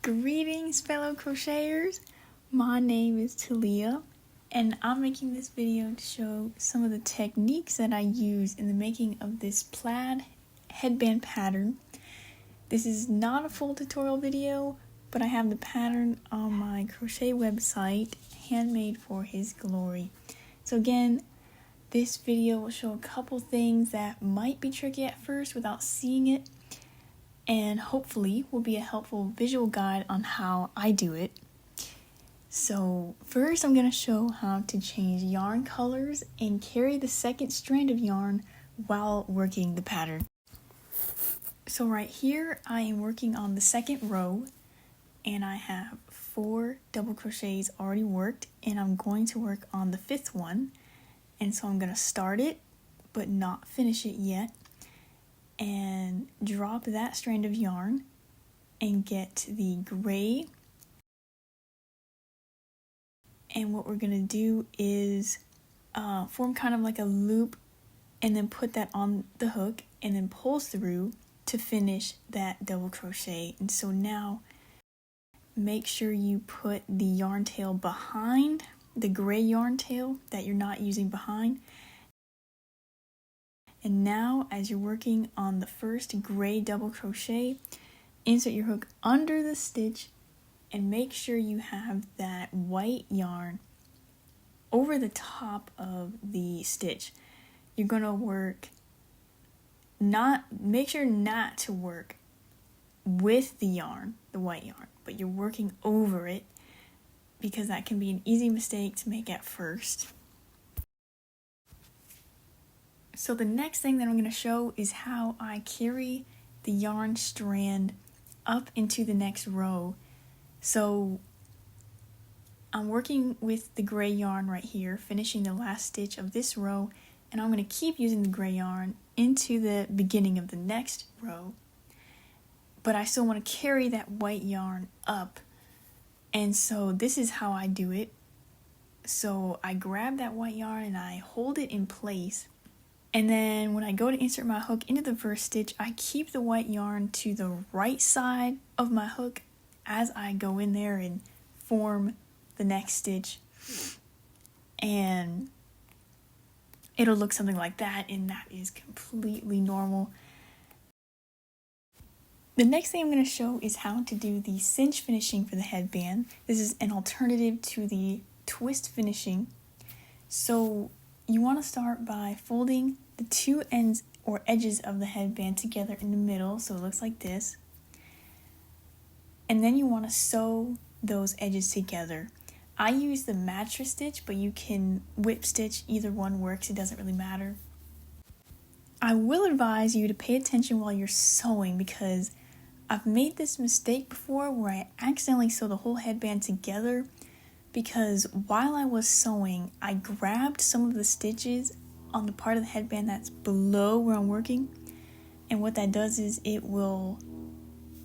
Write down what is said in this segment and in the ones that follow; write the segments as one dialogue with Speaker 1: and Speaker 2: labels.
Speaker 1: Greetings, fellow crocheters. My name is Talia, and I'm making this video to show some of the techniques that I use in the making of this plaid headband pattern. This is not a full tutorial video, but I have the pattern on my crochet website, Handmade for His Glory. So again, this video will show a couple things that might be tricky at first without seeing it, and hopefully will be a helpful visual guide on how I do it. So first I'm going to show how to change yarn colors and carry the second strand of yarn while working the pattern. So right here I am working on the second row, and I have 4 double crochets already worked, and I'm going to work on the 5th one. And so I'm going to start it but not finish it yet, and drop that strand of yarn and get the gray. And what we're going to do is form kind of like a loop and then put that on the hook and then pull through to finish that double crochet. And so now make sure you put the yarn tail behind the gray yarn tail that you're not using behind. And now as you're working on the first gray double crochet, insert your hook under the stitch and make sure you have that white yarn over the top of the stitch. You're going to make sure not to work with the yarn, the white yarn, but you're working over it, because that can be an easy mistake to make at first. So the next thing that I'm going to show is how I carry the yarn strand up into the next row. So I'm working with the gray yarn right here, finishing the last stitch of this row, and I'm going to keep using the gray yarn into the beginning of the next row. But I still want to carry that white yarn up. And so this is how I do it. So I grab that white yarn and I hold it in place. And then when I go to insert my hook into the first stitch, I keep the white yarn to the right side of my hook as I go in there and form the next stitch. And it'll look something like that, and that is completely normal. The next thing I'm going to show is how to do the cinch finishing for the headband. This is an alternative to the twist finishing. So you want to start by folding the 2 ends or edges of the headband together in the middle, so it looks like this. And then you want to sew those edges together. I use the mattress stitch, but you can whip stitch. Either one works, it doesn't really matter. I will advise you to pay attention while you're sewing, because I've made this mistake before where I accidentally sew the whole headband together, because while I was sewing, I grabbed some of the stitches on the part of the headband that's below where I'm working, and what that does is it will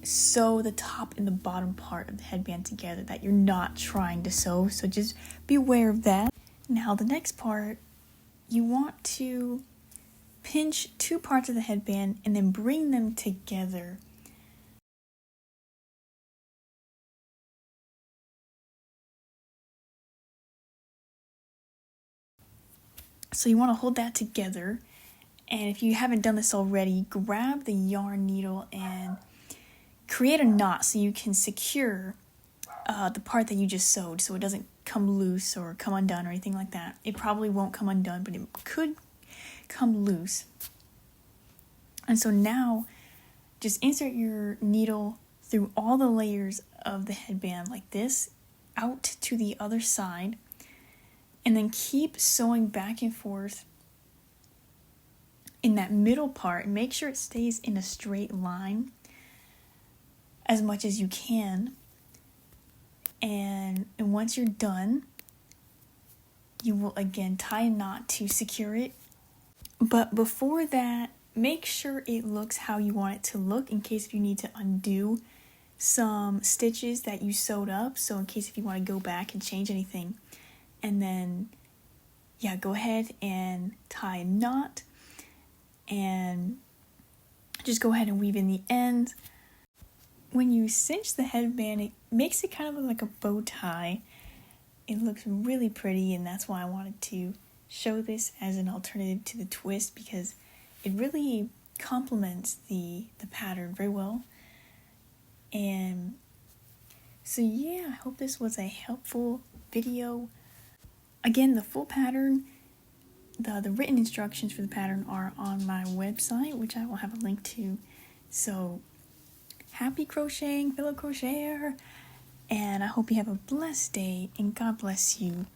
Speaker 1: sew the top and the bottom part of the headband together that you're not trying to sew, so just be aware of that. Now the next part, you want to pinch 2 parts of the headband and then bring them together. So you want to hold that together, and if you haven't done this already, grab the yarn needle and create a knot so you can secure the part that you just sewed, so it doesn't come loose or come undone or anything like that. It probably won't come undone, but it could come loose. And so now just insert your needle through all the layers of the headband like this, out to the other side, and then keep sewing back and forth in that middle part. Make sure it stays in a straight line as much as you can. And once you're done, you will again tie a knot to secure it. But before that, make sure it looks how you want it to look, in case if you need to undo some stitches that you sewed up. So in case if you want to go back and change anything. And then, yeah, go ahead and tie a knot and just go ahead and weave in the ends. when you cinch the headband, it makes it kind of look like a bow tie. It looks really pretty, and that's why I wanted to show this as an alternative to the twist, because it really complements the pattern very well. And so yeah, I hope this was a helpful video. Again, the full pattern, the written instructions for the pattern are on my website, which I will have a link to. So happy crocheting, fellow crocheter, and I hope you have a blessed day, and God bless you.